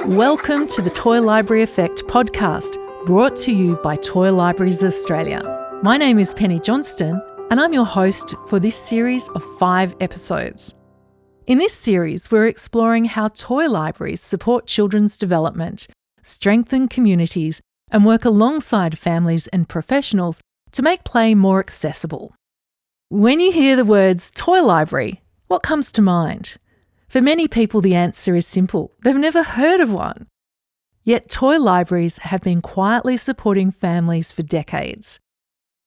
Welcome to the Toy Library Effect podcast, brought to you by Toy Libraries Australia. My name is Penny Johnston, and I'm your host for this series of 5 episodes. In this series, we're exploring how toy libraries support children's development, strengthen communities, and work alongside families and professionals to make play more accessible. When you hear the words toy library, what comes to mind? For many people, the answer is simple. They've never heard of one. Yet toy libraries have been quietly supporting families for decades.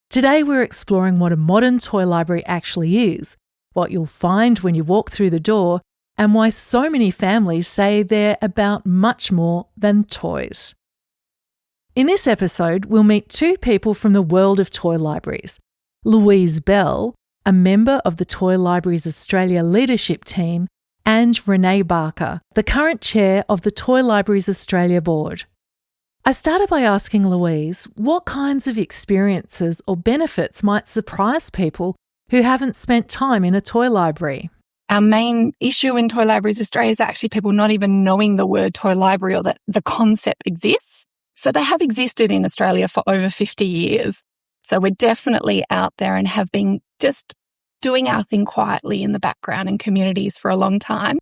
Today, we're exploring what a modern toy library actually is, what you'll find when you walk through the door, and why so many families say they're about much more than toys. In this episode, we'll meet 2 people from the world of toy libraries. Louise Bell, a member of the Toy Libraries Australia leadership team, and Renae Barker, the current chair of the Toy Libraries Australia board. I started by asking Louise what kinds of experiences or benefits might surprise people who haven't spent time in a toy library. Our main issue in Toy Libraries Australia is actually people not even knowing the word toy library or that the concept exists. So they have existed in Australia for over 50 years. So we're definitely out there and have been just doing our thing quietly in the background in communities for a long time.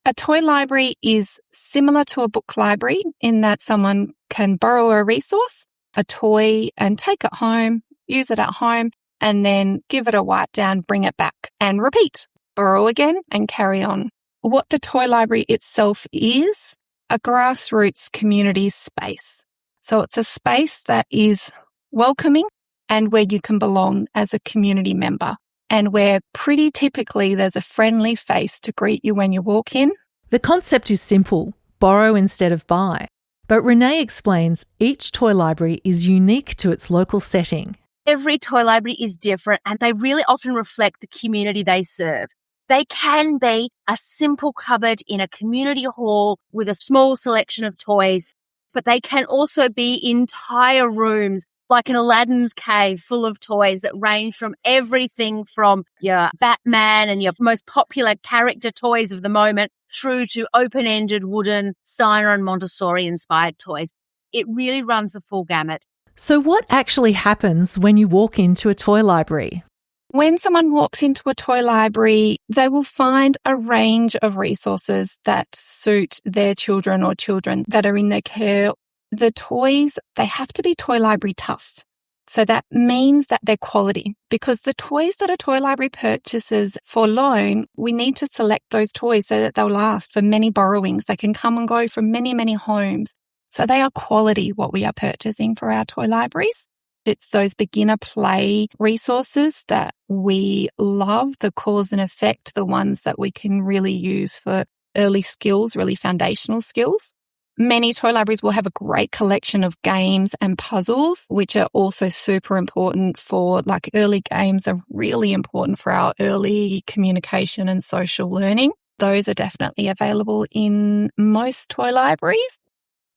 A toy library is similar to a book library in that someone can borrow a resource, a toy, and take it home, use it at home, and then give it a wipe down, bring it back and repeat, borrow again and carry on. What the toy library itself is, a grassroots community space. So it's a space that is welcoming and where you can belong as a community member, and where pretty typically there's a friendly face to greet you when you walk in. The concept is simple, borrow instead of buy. But Renae explains each toy library is unique to its local setting. Every toy library is different, and they really often reflect the community they serve. They can be a simple cupboard in a community hall with a small selection of toys, but they can also be entire rooms like an Aladdin's cave full of toys that range from everything from your Batman and your most popular character toys of the moment through to open-ended wooden Steiner and Montessori-inspired toys. It really runs the full gamut. So what actually happens when you walk into a toy library? When someone walks into a toy library, they will find a range of resources that suit their children or children that are in their care. The toys, they have to be toy library tough. So that means that they're quality, because the toys that a toy library purchases for loan, we need to select those toys so that they'll last for many borrowings. They can come and go from many, many homes. So they are quality, what we are purchasing for our toy libraries. It's those beginner play resources that we love, the cause and effect, the ones that we can really use for early skills, really foundational skills. Many toy libraries will have a great collection of games and puzzles, which are also super important for, like, early games are really important for our early communication and social learning. Those are definitely available in most toy libraries.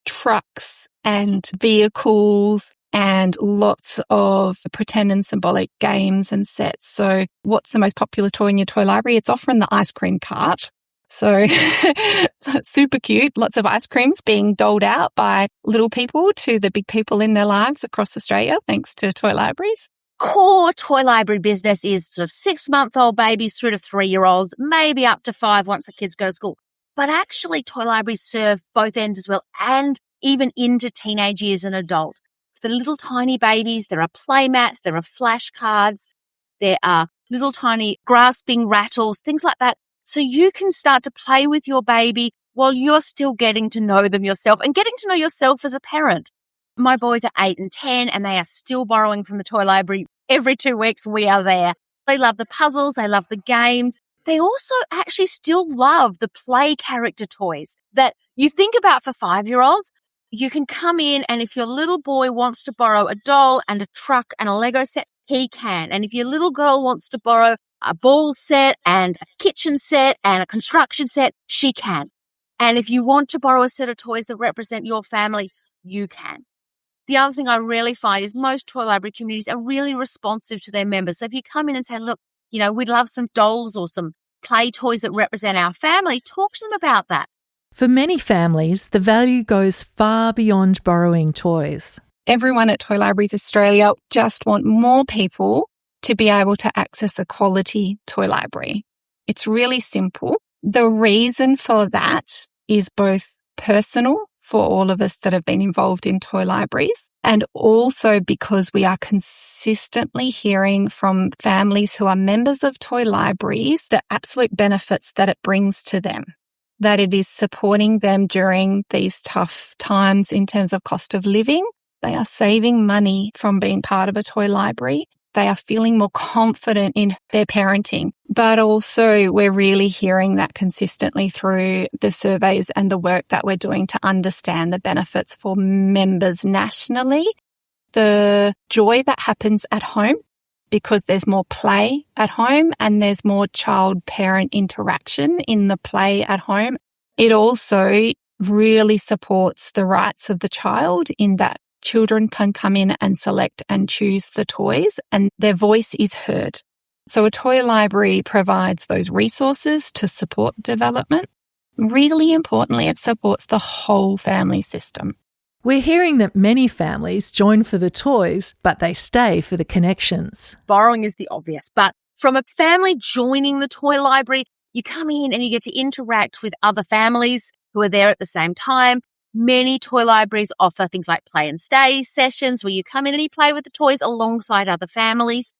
Trucks and vehicles and lots of pretend and symbolic games and sets. So what's the most popular toy in your toy library? It's often the ice cream cart. So super cute. Lots of ice creams being doled out by little people to the big people in their lives across Australia, thanks to toy libraries. Core toy library business is sort of 6-month-old babies through to 3-year-olds, maybe up to 5 once the kids go to school. But actually, toy libraries serve both ends as well, and even into teenage years and adult. For the little tiny babies, there are play mats, there are flashcards, there are little tiny grasping rattles, things like that. So you can start to play with your baby while you're still getting to know them yourself and getting to know yourself as a parent. My boys are 8 and 10, and they are still borrowing from the toy library. Every 2 weeks, we are there. They love the puzzles. They love the games. They also actually still love the play character toys that you think about for 5-year-olds. You can come in, and if your little boy wants to borrow a doll and a truck and a Lego set, he can. And if your little girl wants to borrow a ball set and a kitchen set and a construction set, she can. And if you want to borrow a set of toys that represent your family, you can. The other thing I really find is most toy library communities are really responsive to their members. So if you come in and say, look, we'd love some dolls or some play toys that represent our family, talk to them about that. For many families, the value goes far beyond borrowing toys. Everyone at Toy Libraries Australia just want more people to be able to access a quality toy library. It's really simple. The reason for that is both personal for all of us that have been involved in toy libraries, and also because we are consistently hearing from families who are members of toy libraries the absolute benefits that it brings to them, that it is supporting them during these tough times in terms of cost of living. They are saving money from being part of a toy library. They are feeling more confident in their parenting. But also we're really hearing that consistently through the surveys and the work that we're doing to understand the benefits for members nationally. The joy that happens at home because there's more play at home and there's more child-parent interaction in the play at home. It also really supports the rights of the child in that children can come in and select and choose the toys and their voice is heard. So a toy library provides those resources to support development. Really importantly, it supports the whole family system. We're hearing that many families join for the toys, but they stay for the connections. Borrowing is the obvious, but from a family joining the toy library, you come in and you get to interact with other families who are there at the same time. Many toy libraries offer things like play and stay sessions where you come in and you play with the toys alongside other families.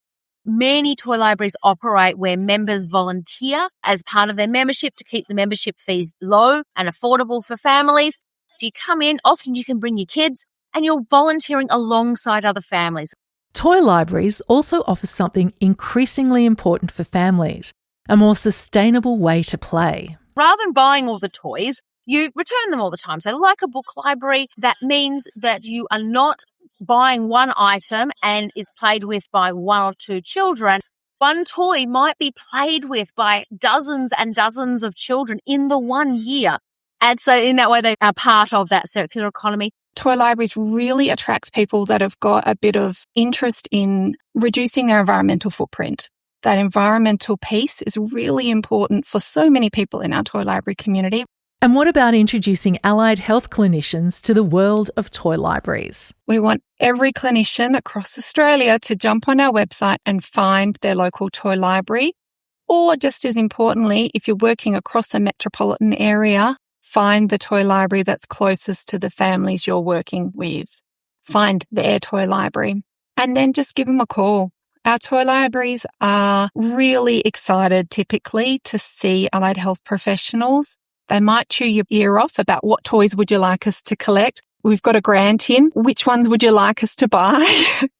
Many toy libraries operate where members volunteer as part of their membership to keep the membership fees low and affordable for families. So you come in, often you can bring your kids and you're volunteering alongside other families. Toy libraries also offer something increasingly important for families, a more sustainable way to play. Rather than buying all the toys, you return them all the time. So like a book library, that means that you are not buying one item and it's played with by one or two children. One toy might be played with by dozens and dozens of children in the 1 year. And so in that way, they are part of that circular economy. Toy libraries really attracts people that have got a bit of interest in reducing their environmental footprint. That environmental piece is really important for so many people in our toy library community. And what about introducing allied health clinicians to the world of toy libraries? We want every clinician across Australia to jump on our website and find their local toy library. Or just as importantly, if you're working across a metropolitan area, find the toy library that's closest to the families you're working with. Find their toy library and then just give them a call. Our toy libraries are really excited typically to see allied health professionals. They might chew your ear off about what toys would you like us to collect. We've got a grant in. Which ones would you like us to buy?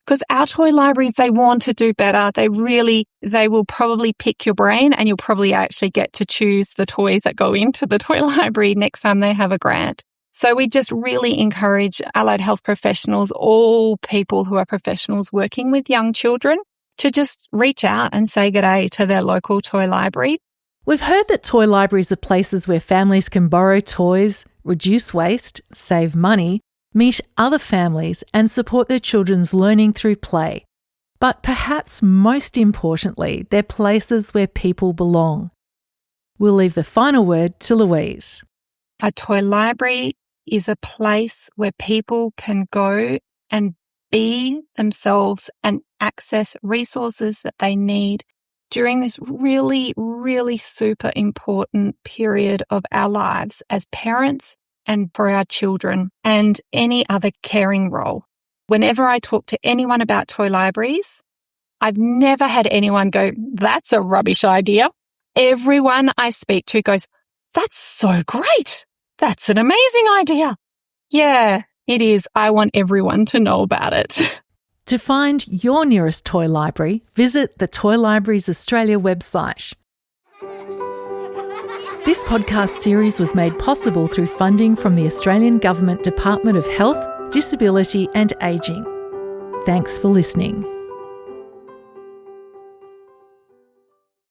Because our toy libraries, they want to do better. They will probably pick your brain and you'll probably actually get to choose the toys that go into the toy library next time they have a grant. So we just really encourage allied health professionals, all people who are professionals working with young children, to just reach out and say g'day to their local toy library. We've heard that toy libraries are places where families can borrow toys, reduce waste, save money, meet other families and support their children's learning through play. But perhaps most importantly, they're places where people belong. We'll leave the final word to Louise. A toy library is a place where people can go and be themselves and access resources that they need during this really, really super important period of our lives as parents and for our children and any other caring role. Whenever I talk to anyone about toy libraries, I've never had anyone go, that's a rubbish idea. Everyone I speak to goes, that's so great. That's an amazing idea. Yeah, it is. I want everyone to know about it. To find your nearest toy library, visit the Toy Libraries Australia website. This podcast series was made possible through funding from the Australian Government Department of Health, Disability and Ageing. Thanks for listening.